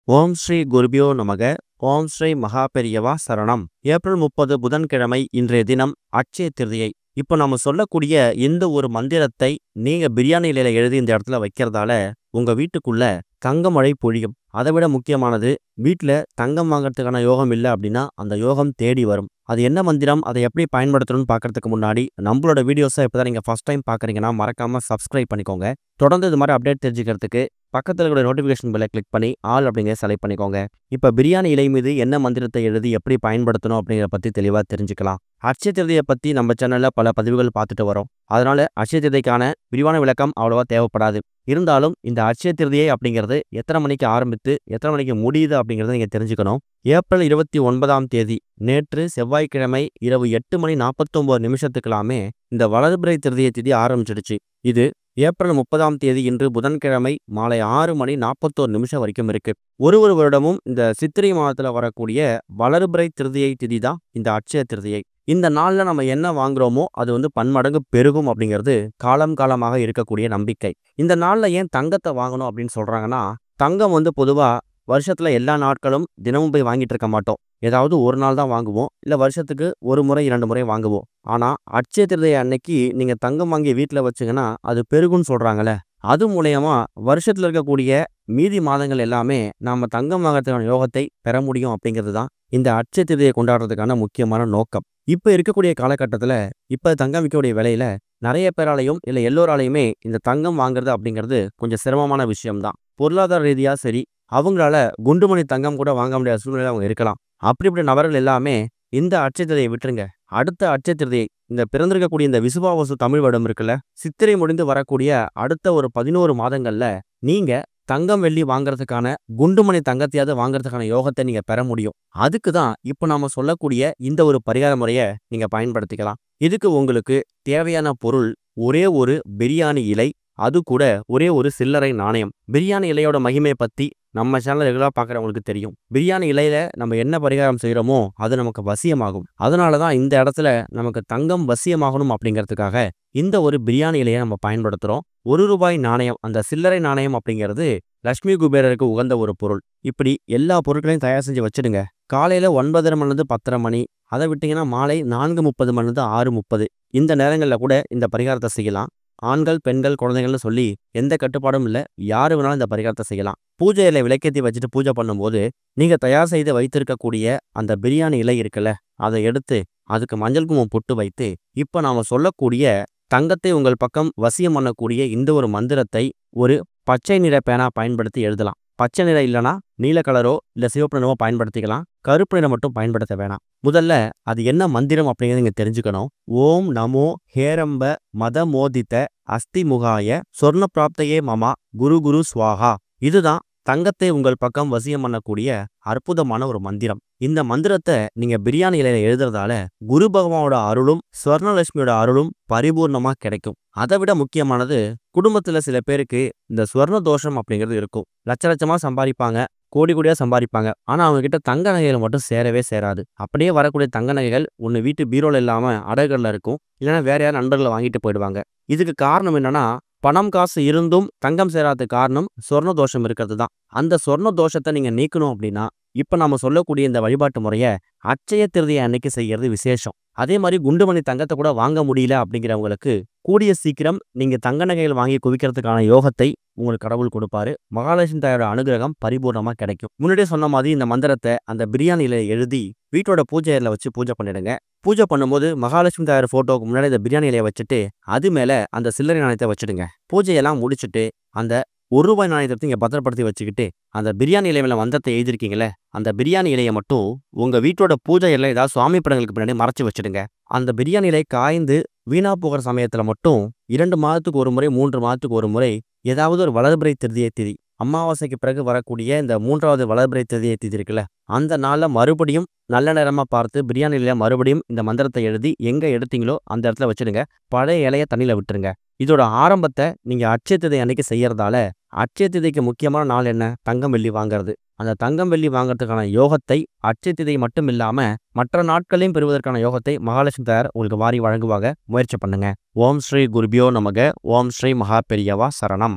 ஓம் ஸ்ரீ குருபியோ நமக. ஓம் ஸ்ரீ மகாபெரியவா சரணம். ஏப்ரல் 30 புதன்கிழமை இன்றைய தினம் அட்சய திருதியை. இப்போ நம்ம சொல்லக்கூடிய இந்த ஒரு மந்திரத்தை நீங்க பிரியாணி இலையில எழுதி இந்த இடத்துல வைக்கிறதால உங்க வீட்டுக்குள்ள தங்க மழை பொழியும். அதை விட முக்கியமானது, வீட்டில் தங்கம் வாங்கறதுக்கான யோகம் இல்லை அப்படின்னா அந்த யோகம் தேடி வரும். அது என்ன மந்திரம், அதை எப்படி பயன்படுத்தணும்னு பார்க்கறதுக்கு முன்னாடி நம்மளோட வீடியோஸை இப்போ தான் நீங்கள் ஃபஸ்ட் டைம் பார்க்குறீங்கன்னா மறக்காமல் சப்ஸ்கிரைப் பண்ணிக்கோங்க. தொடர்ந்து இது மாதிரி அப்டேட் தெரிஞ்சுக்கிறதுக்கு பக்கத்தில் இருக்கிற நோட்டிஃபிகேஷன் பெல்லை கிளிக் பண்ணி ஆல் அப்படிங்கிற செலக்ட் பண்ணிக்கோங்க. இப்போ பிரியாணி இலை மீது என்ன மந்திரத்தை எழுதி எப்படி பயன்படுத்தணும் அப்படிங்கிறத பற்றி தெளிவாக தெரிஞ்சுக்கலாம். அட்சய திருதியை பற்றி நம்ம சேனலில் பல பதிவுகள் பார்த்துட்டு வரோம். அதனால அட்சய திருதிக்கான விரிவான விளக்கம் அவ்வளோவா தேவைப்படாது. இருந்தாலும் இந்த அட்சய திருதியை அப்படிங்கிறது எத்தனை மணிக்கு ஆரம்பித்து எத்தனை மணிக்கு முடியுது அப்படிங்கிறத நீங்கள் தெரிஞ்சுக்கணும். ஏப்ரல் 29 நேற்று செவ்வாய்க்கிழமை இரவு 8:49 இந்த வளர்பிறை திருதியை திதி ஆரம்பிச்சிடுச்சு. இது ஏப்ரல் 30 இன்று புதன்கிழமை மாலை 6:41 வரைக்கும் இருக்கு. ஒரு வருடமும் இந்த சித்திரை மாதத்துல வரக்கூடிய வளர்பிறை திருதியை திதி தான் இந்த அட்சய திருதியை. இந்த நாள்ல நம்ம என்ன வாங்குறோமோ அது பன்மடங்கு பெருகும் அப்படிங்கிறது காலமாக இருக்கக்கூடிய நம்பிக்கை. இந்த நாள்ல ஏன் தங்கத்தை வாங்கணும் அப்படின்னு சொல்றாங்கன்னா, தங்கம் பொதுவா வருஷத்துல எல்லா நாட்களும் தினமும் போய் வாங்கிட்டு இருக்க மாட்டோம். ஏதாவது ஒரு நாள் தான் வாங்குவோம், இல்லை வருஷத்துக்கு ஒரு முறை 2 முறை வாங்குவோம். ஆனால் அட்சய திருதியை அன்னைக்கு நீங்கள் தங்கம் வாங்கி வீட்டில் வச்சிங்கன்னா அது பெருகுன்னு சொல்கிறாங்களே, அது மூலயமா வருஷத்தில் இருக்கக்கூடிய மீதி மாதங்கள் எல்லாமே நாம் தங்கம் வாங்கிறதுக்கான யோகத்தை பெற முடியும் அப்படிங்கிறது தான் இந்த அட்சய திருதியை கொண்டாடுறதுக்கான முக்கியமான நோக்கம். இப்போ இருக்கக்கூடிய காலகட்டத்தில் இப்போ தங்கம் விற்கக்கூடிய விலையில நிறைய பேராலையும் இல்லை எல்லோராலையுமே இந்த தங்கம் வாங்குறது அப்படிங்கிறது கொஞ்சம் சிரமமான விஷயம்தான். பொருளாதார ரீதியாக சரி, அவங்களால குண்டுமணி தங்கம் கூட வாங்க முடியாத சூழ்நிலை அவங்க இருக்கலாம். அப்படிப்பட்ட நபர்கள் எல்லாமே இந்த அட்சய திருதியை விட்டுருங்க. அடுத்த அட்சய திருதியை, இந்த பிறந்திருக்கக்கூடிய இந்த விசுவாவசு தமிழ் வருடம் இருக்குல்ல, சித்திரை முடிந்து வரக்கூடிய அடுத்த ஒரு 11 மாதங்கள்ல நீங்க தங்கம் வெள்ளி வாங்குறதுக்கான குண்டுமணி தங்கத்தையாவது வாங்குறதுக்கான யோகத்தை நீங்க பெற முடியும். அதுக்கு தான் இப்போ நாம சொல்லக்கூடிய இந்த ஒரு பரிகார முறையை நீங்க பயன்படுத்திக்கலாம். இதுக்கு உங்களுக்கு தேவையான பொருள் ஒரே ஒரு பிரியாணி இலை, அது கூட ஒரே ஒரு சில்லறை நாணயம். பிரியாணி இலையோட மகிமையை பத்தி நம்ம சேனல் ரெகுலராக பார்க்குறவங்களுக்கு தெரியும். பிரியாணி இலையில நம்ம என்ன பரிகாரம் செய்கிறோமோ அது நமக்கு வசியமாகும். அதனால தான் இந்த இடத்துல நமக்கு தங்கம் வசியமாகணும் அப்படிங்கிறதுக்காக இந்த ஒரு பிரியாணி இலையை நம்ம பயன்படுத்துகிறோம். ₹1 நாணயம், அந்த சில்லறை நாணயம் அப்படிங்கிறது லட்சுமி குபேரருக்கு உகந்த ஒரு பொருள். இப்படி எல்லா பொருட்களையும் தயார் செஞ்சு வச்சுடுங்க. காலையில் 9:30 10:30 மணி, அதை விட்டிங்கன்னா மாலை 4:30 6:30 இந்த நேரங்களில் கூட இந்த பரிகாரத்தை செய்யலாம். ஆண்கள், பெண்கள், குழந்தைகள்னு சொல்லி எந்த கட்டுப்பாடும் இல்லை, யாரு வேணாலும் இந்த பரிகாரத்தை செய்யலாம். பூஜையில விளக்கேற்றி வச்சுட்டு பூஜை பண்ணும்போது நீங்கள் தயார் செய்து வைத்திருக்கக்கூடிய அந்த பிரியாணி இலை இருக்குல்ல, அதை எடுத்து அதுக்கு மஞ்சள் குங்குமம் பொட்டு வைத்து இப்போ நாம் சொல்லக்கூடிய தங்கத்தை உங்கள் பக்கம் வசியம் பண்ணக்கூடிய இந்த ஒரு மந்திரத்தை ஒரு பச்சை நிற பேனா பயன்படுத்தி எழுதலாம். பச்சை நிறம் இல்லைனா நீல கலரோ இல்லை சிவப்பு நிறமோ பயன்படுத்திக்கலாம். கருப்பு நிறம் மட்டும் பயன்படுத்த வேணாம். முதல்ல அது என்ன மந்திரம் அப்படிங்கிறத நீங்க தெரிஞ்சுக்கணும். ஓம் நமோ ஹேரம்ப மதமோதித்த அஸ்திமுகாய சொர்ண பிராப்தையே மமா குரு குரு ஸ்வாகா. இதுதான் தங்கத்தை உங்கள் பக்கம் வசியம் பண்ணக்கூடிய அற்புதமான ஒரு மந்திரம். இந்த மந்திரத்தை நீங்க பிரியாணி இலையில எழுதுறதால குரு பகவானோட அருளும் ஸ்வர்ணலட்சுமியோட அருளும் பரிபூர்ணமா கிடைக்கும். அதை விட முக்கியமானது, குடும்பத்துல சில பேருக்கு இந்த ஸ்வர்ண தோஷம் அப்படிங்கிறது இருக்கும். லட்சமா சம்பாதிப்பாங்க, கோடியா சம்பாதிப்பாங்க. ஆனா அவங்க கிட்ட தங்க நகைகள் மட்டும் சேரவே சேராது. அப்படியே வரக்கூடிய தங்க நகைகள் ஒன்று வீட்டு பீரோல இல்லாம அடகுல இருக்கும், இல்லைன்னா வேற யாரும் நண்பர்களை வாங்கிட்டு போயிடுவாங்க. இதுக்கு காரணம் என்னன்னா, பணம் காசு இருந்தும் தங்கம் சேராததுக்கு காரணம் சொர்ண தோஷம் இருக்கிறது தான். அந்த சொர்ண தோஷத்தை நீங்க நீக்கணும் அப்படின்னா இப்ப நாம சொல்லக்கூடிய இந்த வழிபாட்டு முறையை அட்சய திருதியை அன்னைக்கு செய்யறது விசேஷம். அதே மாதிரி குண்டுமணி தங்கத்தை கூட வாங்க முடியல அப்படிங்கிறவங்களுக்கு கூடிய சீக்கிரம் நீங்க தங்க நகைகள் வாங்கி குவிக்கிறதுக்கான யோகத்தை உங்களுக்கு கடவுள் கொடுப்பாரு. மகாலட்சுமி தாயோட அனுகிரகம் பரிபூர்ணமா கிடைக்கும். முன்னாடியே சொன்ன மாதிரி இந்த மந்திரத்தை அந்த பிரியாணியில எழுதி வீட்டோட பூஜை அறையில வச்சு பூஜை பண்ணிடுங்க. பூஜை பண்ணும்போது மகாலட்சுமி தாயார் போட்டோவுக்கு முன்னாடி இந்த பிரியாணி இலையை வச்சுட்டு அது மேல அந்த சில்லறை நாணயத்தை வச்சுடுங்க. பூஜையெல்லாம் முடிச்சுட்டு அந்த ₹1 நாணயத்தை இங்கே பத்திரப்படுத்தி வச்சுக்கிட்டு அந்த பிரியாணி இலையில மந்திரத்தை எழுதிருக்கீங்களே, அந்த பிரியாணி இலையை மட்டும் உங்க வீட்டோட பூஜை இலை ஏதாவது சுவாமி படங்களுக்கு பின்னாடி மறைச்சு வச்சுடுங்க. அந்த பிரியாணி இலை காய்ந்து வீணா போகிற சமயத்துல மட்டும் 2 மாதத்துக்கு ஒரு முறை 3 மாதத்துக்கு ஒரு முறை ஏதாவது ஒரு வளர்பிறை திருதியை திதி, அமாவாசைக்கு பிறகு வரக்கூடிய இந்த 3வது வளர்பிறை திருதியை திதி இருக்குல்ல, அந்த நாளில் மறுபடியும் நல்ல நேரமா பார்த்து பிரியாணியில மறுபடியும் இந்த மந்திரத்தை எழுதி எங்க எடுத்தீங்களோ அந்த இடத்துல வச்சுடுங்க. பழைய இலைய தண்ணியில விட்டுருங்க. இதோட ஆரம்பத்தை நீங்க அட்சய திருதியை அன்னைக்கு செய்யறதால அட்சய திருதிக்கு முக்கியமான நாள் என்ன, தங்கம் வெள்ளி வாங்குறது. அந்த தங்கம் வெள்ளி வாங்குறதுக்கான யோகத்தை அட்சய திருதியை மட்டும் இல்லாம மற்ற நாட்களையும் பெறுவதற்கான யோகத்தை மகாலட்சுமி தாயார் உங்களுக்கு வாரி வழங்குவாங்க. முயற்சி பண்ணுங்க. ஓம் ஸ்ரீ குருபியோ நமக. ஓம் ஸ்ரீ மகாபெரியவா சரணம்.